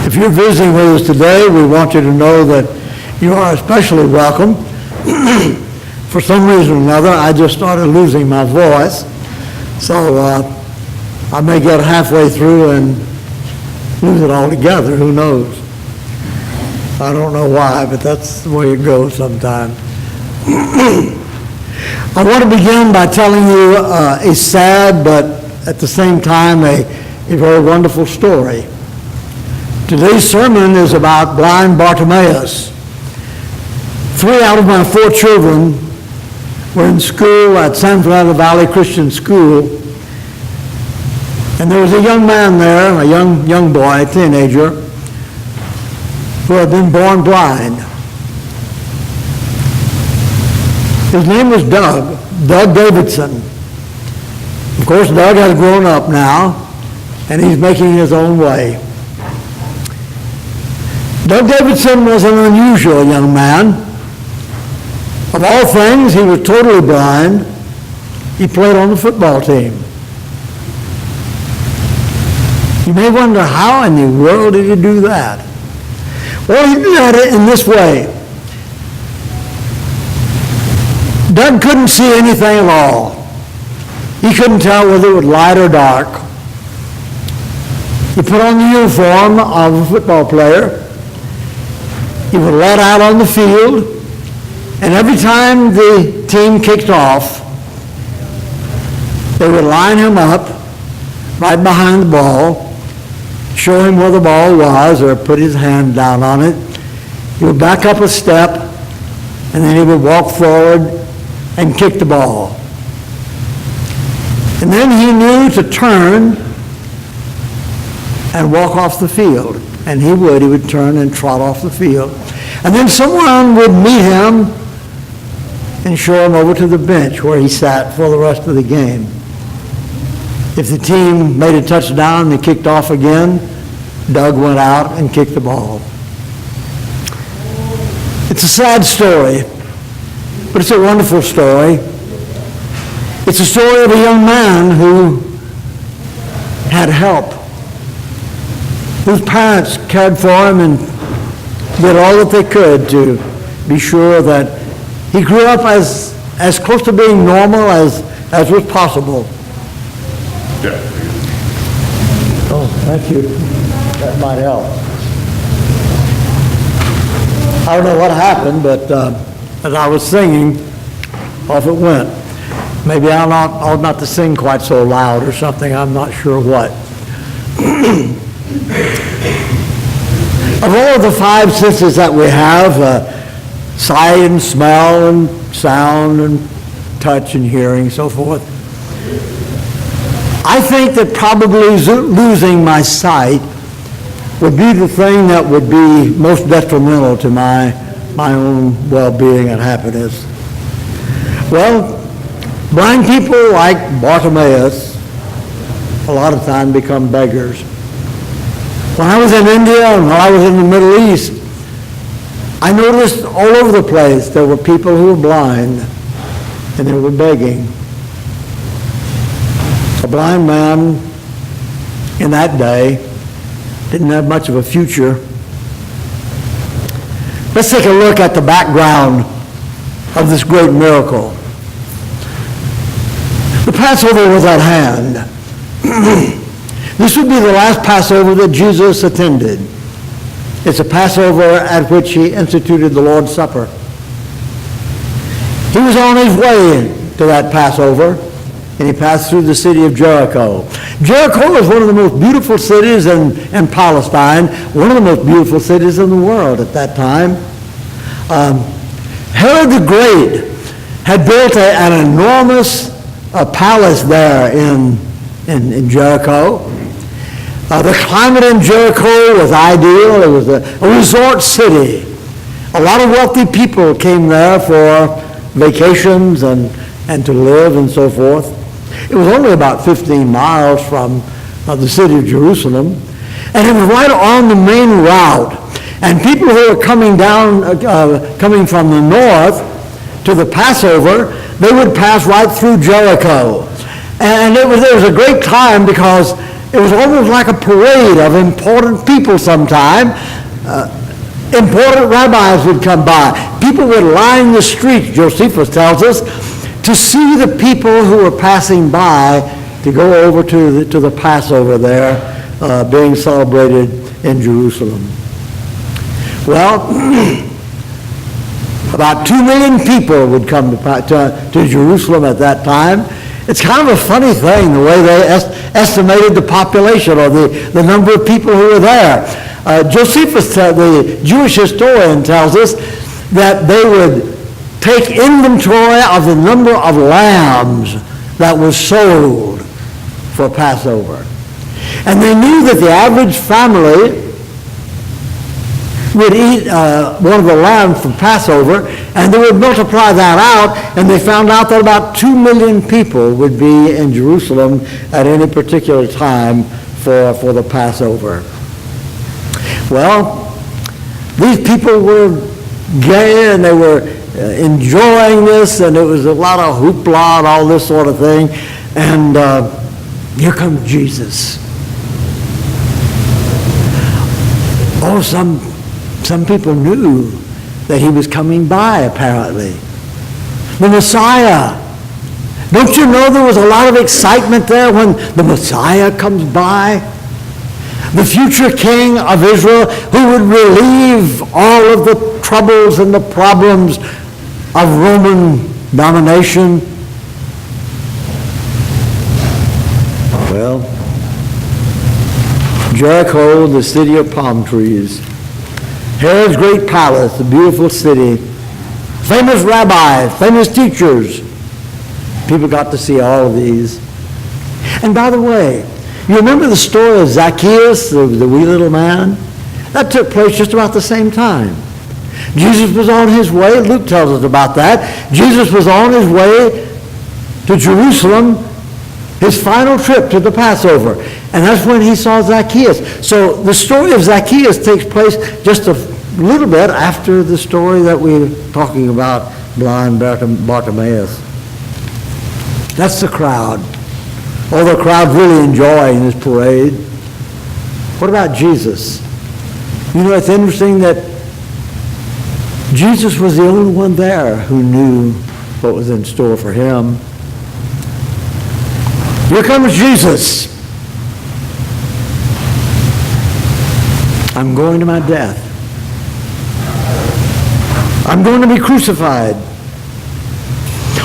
If you're visiting with us today, we want you to know that you are especially welcome. For some reason or another, I just started losing my voice, so I may get halfway through and lose it altogether. Who knows? I don't know why, but that's the way it goes sometimes. I want to begin by telling you a sad but at the same time a very wonderful story. Today's sermon is about blind Bartimaeus. 3 out of my 4 children were in school at San Fernando Valley Christian School, and there was a young man there, a young boy, a teenager, who had been born blind. His name was Doug Davidson. Of course, Doug has grown up now, and he's making his own way. Doug Davidson was an unusual young man. Of all things, he was totally blind. He played on the football team. You may wonder, how in the world did he do that? Well, he did it in this way. Doug couldn't see anything at all. He couldn't tell whether it was light or dark. He put on the uniform of a football player. He was let out on the field, and every time the team kicked off, they would line him up right behind the ball, show him where the ball was, or put his hand down on it. He would back up a step, and then he would walk forward and kick the ball. And then he knew to turn and walk off the field. And he would turn and trot off the field. And then someone would meet him and show him over to the bench where he sat for the rest of the game. If the team made a touchdown and they kicked off again, Doug went out and kicked the ball. It's a sad story, but it's a wonderful story. It's a story of a young man who had help, whose parents cared for him and did all that they could to be sure that he grew up as close to being normal as was possible. Yeah. Oh, thank you. That might help. I don't know what happened, but as I was singing, off it went. Maybe I ought not to sing quite so loud or something. I'm not sure what. Of all of the 5 senses that we have, sight and smell and sound and touch and hearing, so forth, I think that probably losing my sight would be the thing that would be most detrimental to my own well-being and happiness. Well, blind people like Bartimaeus a lot of times become beggars. When I was in India and when I was in the Middle East, I noticed all over the place there were people who were blind and they were begging. A blind man in that day didn't have much of a future. Let's take a look at the background of this great miracle. The Passover was at hand. This would be the last Passover that Jesus attended. It's a Passover at which he instituted the Lord's Supper. He was on his way to that Passover, and he passed through the city of Jericho. Jericho is one of the most beautiful cities in Palestine, one of the most beautiful cities in the world at that time. Herod the Great had built an enormous palace there in Jericho. The climate in Jericho was ideal. It was a resort city. A lot of wealthy people came there for vacations and to live and so forth. It was only about 15 miles from the city of Jerusalem, and it was right on the main route. And people who were coming from the north to the Passover, they would pass right through Jericho. And there was a great time because it was almost like a parade of important people sometime. Important rabbis would come by. People would line the streets, Josephus tells us, to see the people who were passing by to go over to the Passover there being celebrated in Jerusalem. Well, about 2 million people would come to Jerusalem at that time. It's kind of a funny thing, the way they estimated the population or the number of people who were there. Josephus, the Jewish historian, tells us that they would take inventory of the number of lambs that was sold for Passover. And they knew that the average family would eat one of the lambs for Passover, and they would multiply that out, and they found out that about 2 million people would be in Jerusalem at any particular time for the Passover. Well, these people were gay, and they were enjoying this, and it was a lot of hoopla and all this sort of thing, and here comes Jesus. Oh, some people knew that he was coming by, apparently. The Messiah. Don't you know there was a lot of excitement there when the Messiah comes by? The future king of Israel who would relieve all of the troubles and the problems of Roman domination. Well, Jericho, the city of palm trees. Herod's great palace, the beautiful city. Famous rabbis, famous teachers. People got to see all of these. And by the way, you remember the story of Zacchaeus, the wee little man? That took place just about the same time. Jesus was on his way. Luke tells us about that. Jesus was on his way to Jerusalem, his final trip to the Passover. And that's when he saw Zacchaeus. So the story of Zacchaeus takes place just a little bit after the story that we're talking about, blind Bartimaeus. That's the crowd. Oh, the crowd really enjoying this parade. What about Jesus? You know, it's interesting that Jesus was the only one there who knew what was in store for him. Here comes Jesus. I'm going to my death. I'm going to be crucified.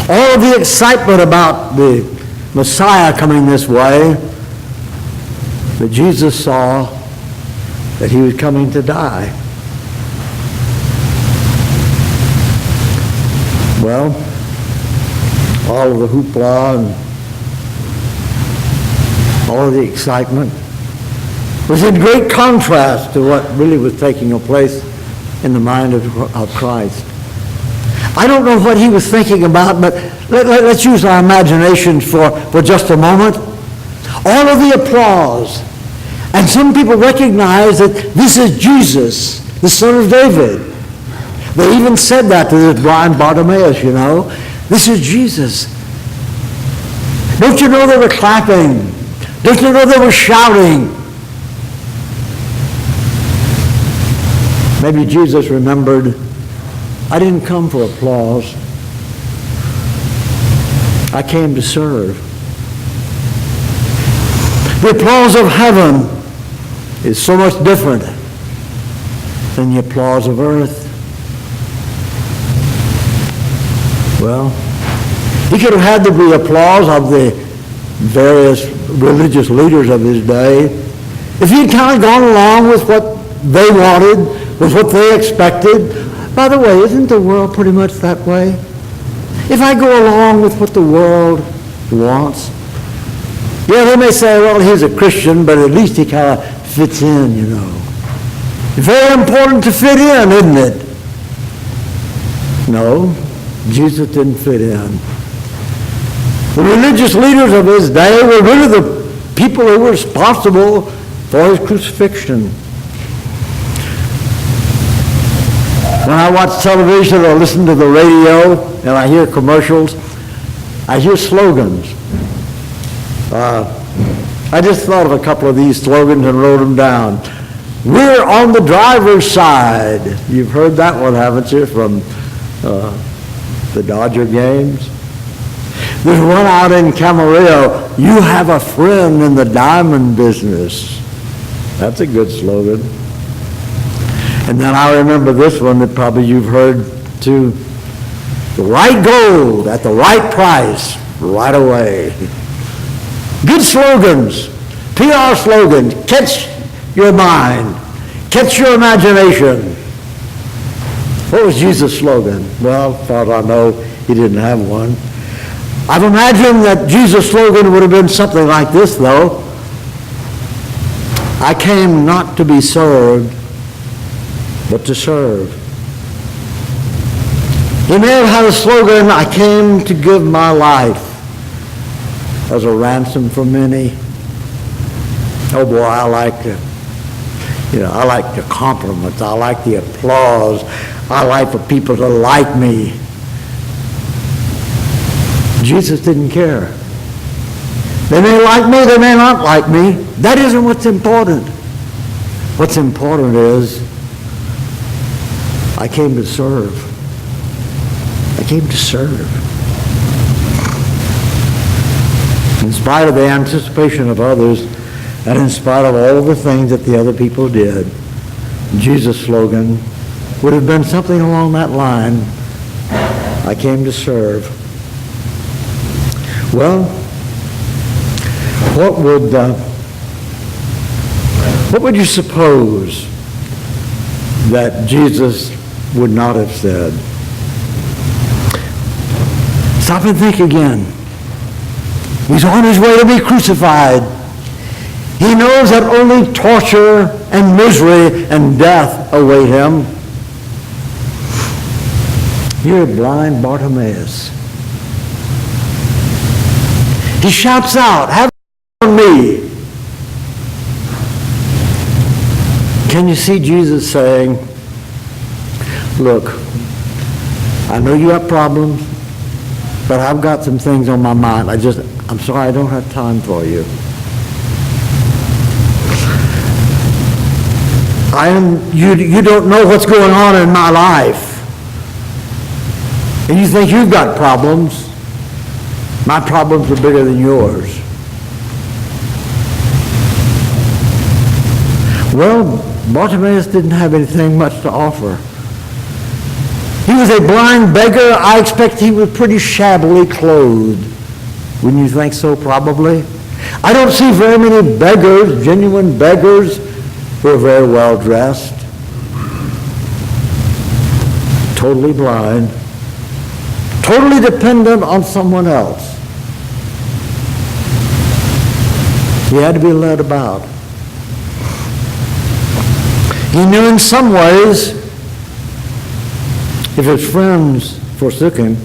All of the excitement about the Messiah coming this way, but Jesus saw that he was coming to die. Well, all of the hoopla and all of the excitement was in great contrast to what really was taking place in the mind of Christ. I don't know what he was thinking about, but let's use our imaginations for just a moment. All of the applause. And some people recognize that this is Jesus, the son of David. They even said that to this blind Bartimaeus, you know. This is Jesus. Don't you know they were clapping? Don't you know they were shouting? Maybe Jesus remembered, I didn't come for applause. I came to serve. The applause of heaven is so much different than the applause of earth. Well, he could have had the applause of the various religious leaders of his day if he'd kind of gone along with what they wanted, with what they expected. By the way, isn't the world pretty much that way? If I go along with what the world wants, yeah, they may say, well, he's a Christian, but at least he kind of fits in, you know. Very important to fit in, isn't it? No, Jesus didn't fit in. The religious leaders of his day were really the people who were responsible for his crucifixion. When I watch television or listen to the radio and I hear commercials, I hear slogans. I just thought of a couple of these slogans and wrote them down. We're on the driver's side. You've heard that one, haven't you, from the Dodger games? There's one out in Camarillo, you have a friend in the diamond business. That's a good slogan. And then I remember this one that probably you've heard too. The right gold at the right price, right away. Good slogans, PR slogans, catch your mind, catch your imagination. What was Jesus' slogan? Well, far as I know, he didn't have one. I've imagined that Jesus' slogan would have been something like this, though. I came not to be served, but to serve. He may have had a slogan, I came to give my life as a ransom for many. Oh boy, I like the compliments. I like the applause. I like for people to like me. Jesus didn't care. They may like me, they may not like me. That isn't what's important. What's important is I came to serve. I came to serve. In spite of the anticipation of others, and in spite of all the things that the other people did, Jesus' slogan would have been something along that line. I came to serve. Well, what would you suppose that Jesus would not have said? Stop and think again. He's on his way to be crucified. He knows that only torture and misery and death await him. You're blind Bartimaeus. He shouts out, have on me. Can you see Jesus saying, look, I know you have problems, but I've got some things on my mind. I'm sorry, I don't have time for you. You don't know what's going on in my life. And you think you've got problems. My problems are bigger than yours. Well, Bartimaeus didn't have anything much to offer. He was a blind beggar. I expect he was pretty shabbily clothed. Wouldn't you think so, probably? I don't see very many beggars, genuine beggars, who are very well dressed. Totally blind. Totally dependent on someone else. He had to be led about. He knew in some ways, if his friends forsook him,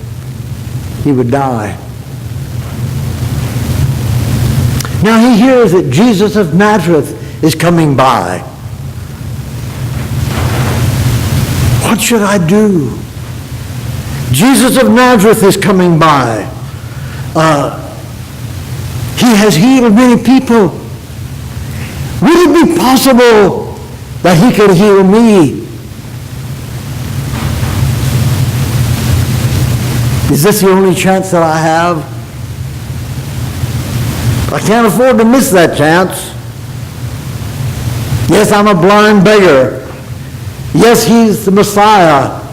he would die. Now he hears that Jesus of Nazareth is coming by. What should I do? Jesus of Nazareth is coming by. He has healed many people. Would it be possible that he could heal me? Is this the only chance that I have? I can't afford to miss that chance. Yes, I'm a blind beggar. Yes, he's the Messiah.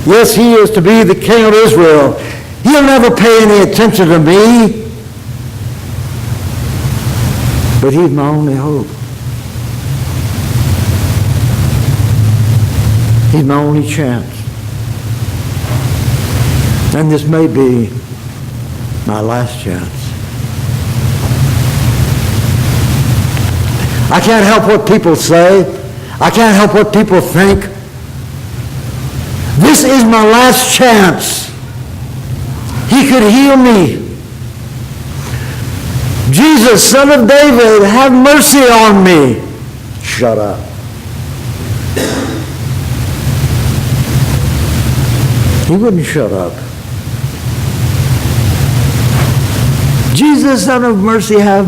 Yes, he is to be the King of Israel. He'll never pay any attention to me. But he's my only hope. He's my only chance. And this may be my last chance. I can't help what people say. I can't help what people think. This is my last chance. He could heal me. Jesus, Son of David, have mercy on me. Shut up. He wouldn't shut up. Jesus, Son of mercy, have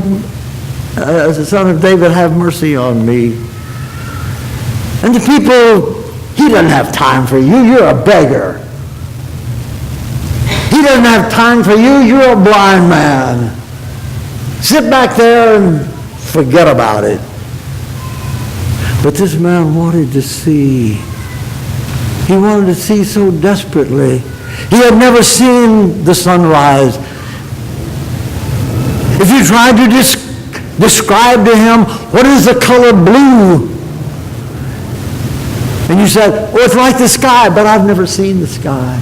Son of David, have mercy on me. And the people, he doesn't have time for you. You're a beggar. He doesn't have time for you. You're a blind man. Sit back there and forget about it. But this man wanted to see. He wanted to see so desperately. He had never seen the sunrise. If you tried to describe to him what is the color blue, and you said, oh, it's like the sky, but I've never seen the sky.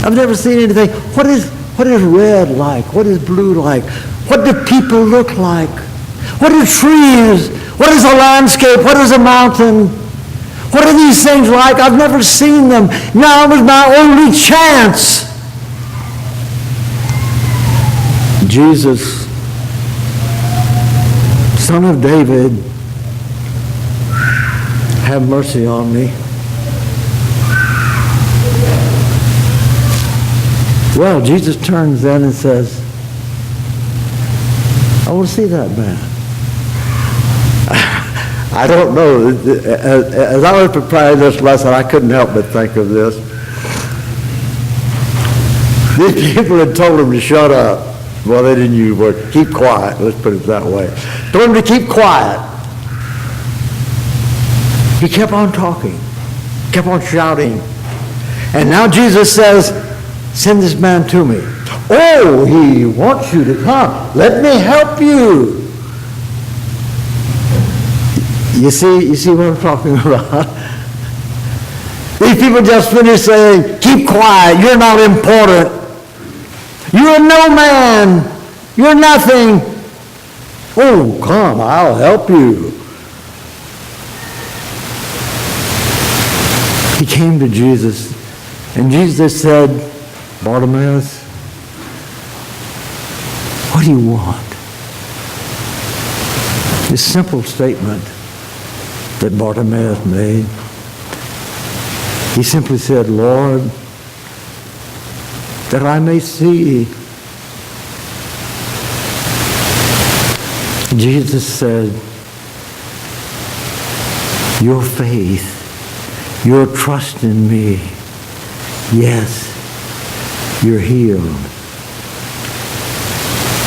I've never seen anything. What is red like? What is blue like? What do people look like? What are trees? What is a landscape? What is a mountain? What are these things like? I've never seen them. Now was my only chance. Jesus, Son of David, have mercy on me. Well, Jesus turns then and says, I want to see that man. I don't know. As I was preparing this lesson, I couldn't help but think of this. These people had told him to shut up. Well, they didn't use the word, keep quiet. Let's put it that way. Told him to keep quiet. He kept on talking, kept on shouting. And now Jesus says, send this man to me. Oh, he wants you to come. Let me help you. You see what I'm talking about? These people just finished saying, keep quiet, you're not important. You're no man. You're nothing. Oh, come, I'll help you. He came to Jesus, and Jesus said, Bartimaeus, what do you want? This simple statement that Bartimaeus made. He simply said, Lord, that I may see. Jesus said, your faith, your trust in me, yes, you're healed.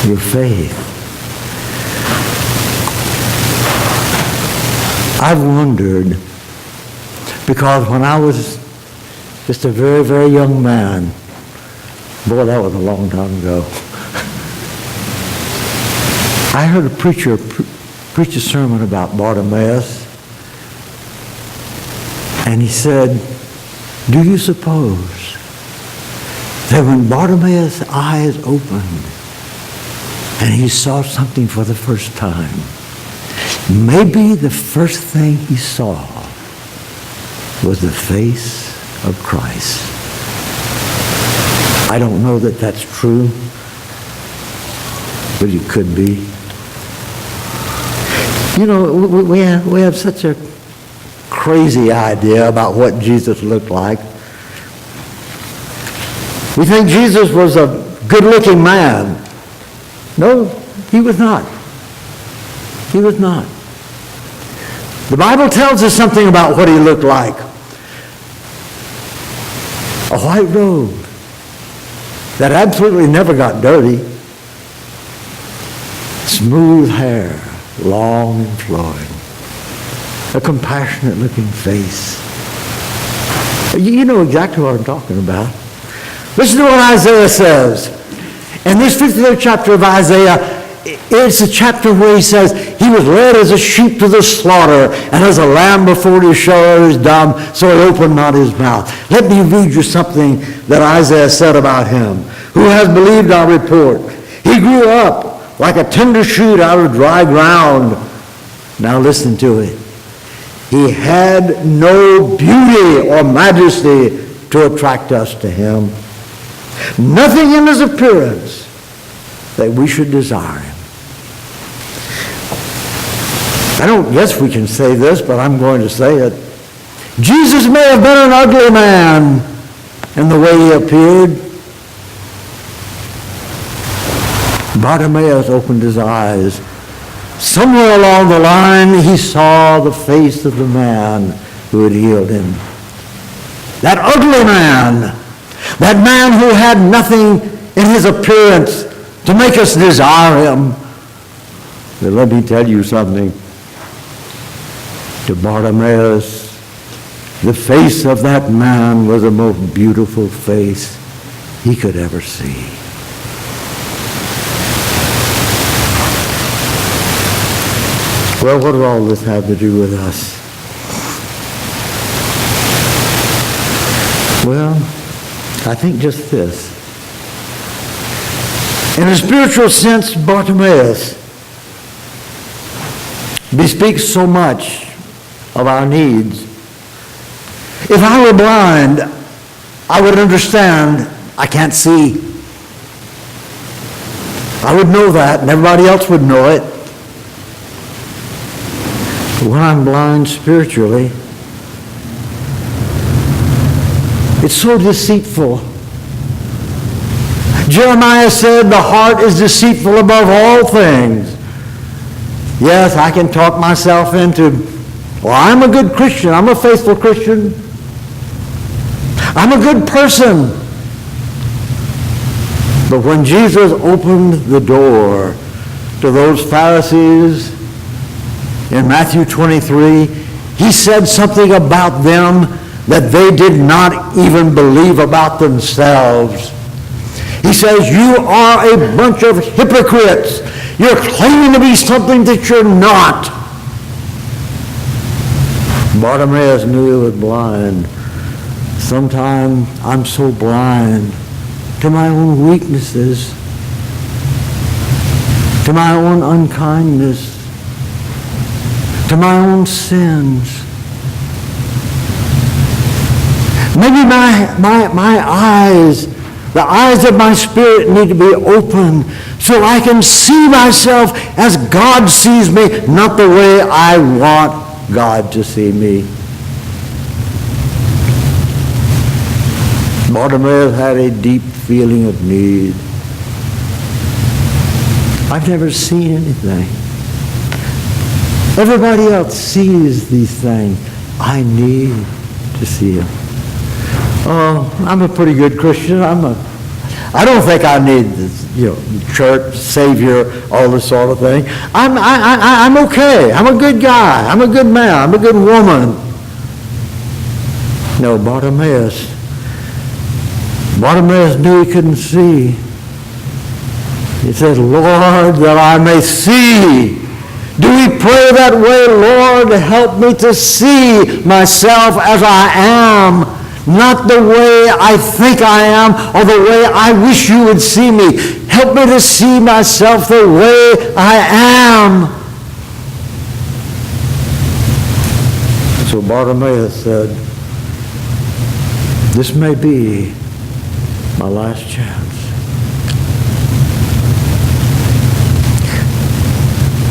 Your faith. I've wondered, because when I was just a very, very young man, boy, that was a long time ago, I heard a preacher preach a sermon about Bartimaeus, and he said, do you suppose that when Bartimaeus' eyes opened and he saw something for the first time, maybe the first thing he saw was the face of Christ? I don't know that that's true, but it could be. You know, we have such a crazy idea about what Jesus looked like. We think Jesus was a good-looking man. No, he was not. He was not. The Bible tells us something about what he looked like. A white robe that absolutely never got dirty. Smooth hair, long and flowing. A compassionate-looking face. You know exactly what I'm talking about. Listen to what Isaiah says. In this 53rd chapter of Isaiah, it's a chapter where he says, he was led as a sheep to the slaughter, and as a lamb before his shearer is dumb, so he opened not his mouth. Let me read you something that Isaiah said about him. Who has believed our report? He grew up like a tender shoot out of dry ground. Now listen to it. He had no beauty or majesty to attract us to him. Nothing in his appearance that we should desire him. I don't guess we can say this, but I'm going to say it. Jesus may have been an ugly man in the way he appeared, Bartimaeus opened his eyes. Somewhere along the line, he saw the face of the man who had healed him. That ugly man, that man who had nothing in his appearance to make us desire him. But let me tell you something. To Bartimaeus, the face of that man was the most beautiful face he could ever see. Well, what does all this have to do with us? Well, I think just this. In a spiritual sense, Bartimaeus bespeaks so much of our needs. If I were blind, I would understand I can't see. I would know that, and everybody else would know it. But when I'm blind spiritually, it's so deceitful. Jeremiah said, the heart is deceitful above all things. Yes, I can talk myself into, well, I'm a good Christian. I'm a faithful Christian. I'm a good person. But when Jesus opened the door to those Pharisees in Matthew 23, he said something about them that they did not even believe about themselves. He says, you are a bunch of hypocrites. You're claiming to be something that you're not. Bartimaeus knew he was blind. Sometimes I'm so blind to my own weaknesses, to my own unkindness, to my own sins. Maybe my eyes, the eyes of my spirit need to be open so I can see myself as God sees me, not the way I want God to see me. Bartimaeus had a deep feeling of need. I've never seen anything. Everybody else sees these things. I need to see them. Oh, I'm a pretty good Christian. I don't think I need this, church, Savior, all this sort of thing. I'm okay. I'm a good guy. I'm a good man. I'm a good woman. No, Bartimaeus knew he couldn't see. He said, Lord, that I may see. Do we pray that way? Lord, help me to see myself as I am. Not the way I think I am or the way I wish you would see me. Help me to see myself the way I am. So Bartimaeus said, this may be my last chance.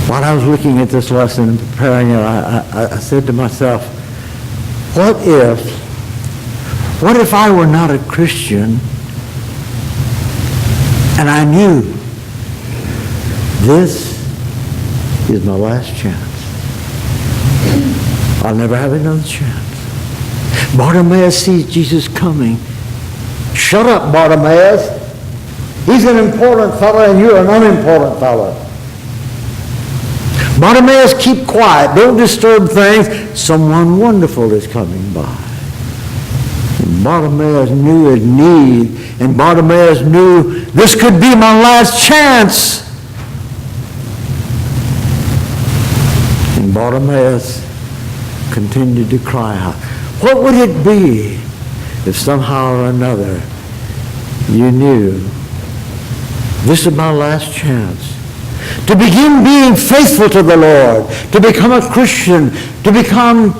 While I was looking at this lesson and preparing it, I said to myself, what if I were not a Christian and I knew this is my last chance? I'll never have another chance. Bartimaeus sees Jesus coming. Shut up, Bartimaeus. He's an important fellow and you're an unimportant fellow. Bartimaeus, keep quiet. Don't disturb things. Someone wonderful is coming by. And Bartimaeus knew his need, and Bartimaeus knew this could be my last chance. And Bartimaeus continued to cry out. What would it be if somehow or another you knew this is my last chance to begin being faithful to the Lord, to become a Christian, to become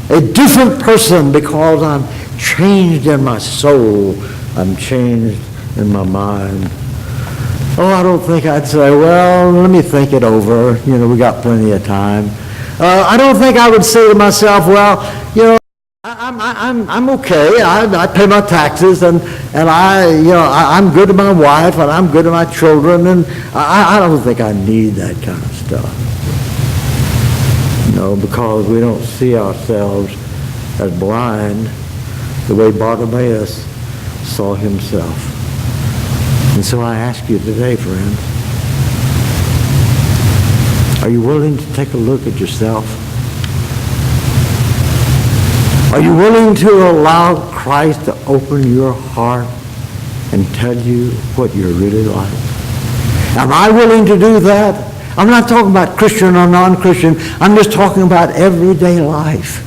a different person because I'm changed in my soul, I'm changed in my mind? Oh, I don't think I'd say, well, let me think it over. We got plenty of time. I don't think I would say to myself, well, I'm okay. I pay my taxes, and I'm good to my wife, and I'm good to my children, and I don't think I need that kind of stuff. No, because we don't see ourselves as blind the way Bartimaeus saw himself. And so I ask you today, friends, are you willing to take a look at yourself? Are you willing to allow Christ to open your heart and tell you what you're really like? Am I willing to do that? I'm not talking about Christian or non-Christian. I'm just talking about everyday life.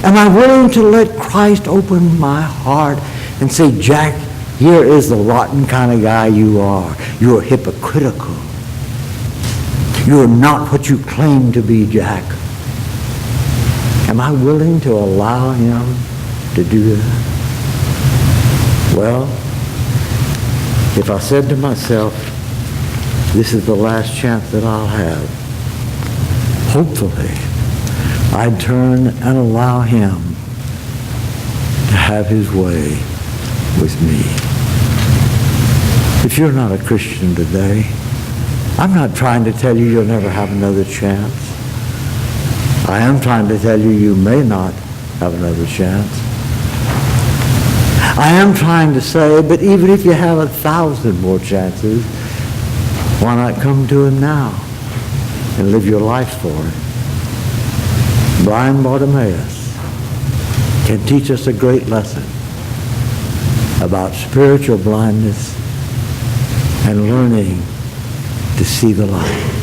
Am I willing to let Christ open my heart and say, Jack, here is the rotten kind of guy you are. You're hypocritical. You're not what you claim to be, Jack. Am I willing to allow him to do that? Well, if I said to myself, this is the last chance that I'll have, hopefully I'd turn and allow him to have his way with me. If you're not a Christian today, I'm not trying to tell you you'll never have another chance. I am trying to tell you you may not have another chance. I am trying to say, but even if you have 1,000 more chances, why not come to him now and live your life for him? Blind Bartimaeus can teach us a great lesson about spiritual blindness and learning to see the light.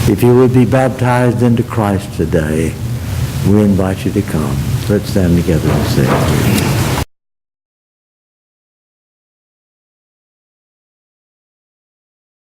If you would be baptized into Christ today, we invite you to come. Let's stand together and sing.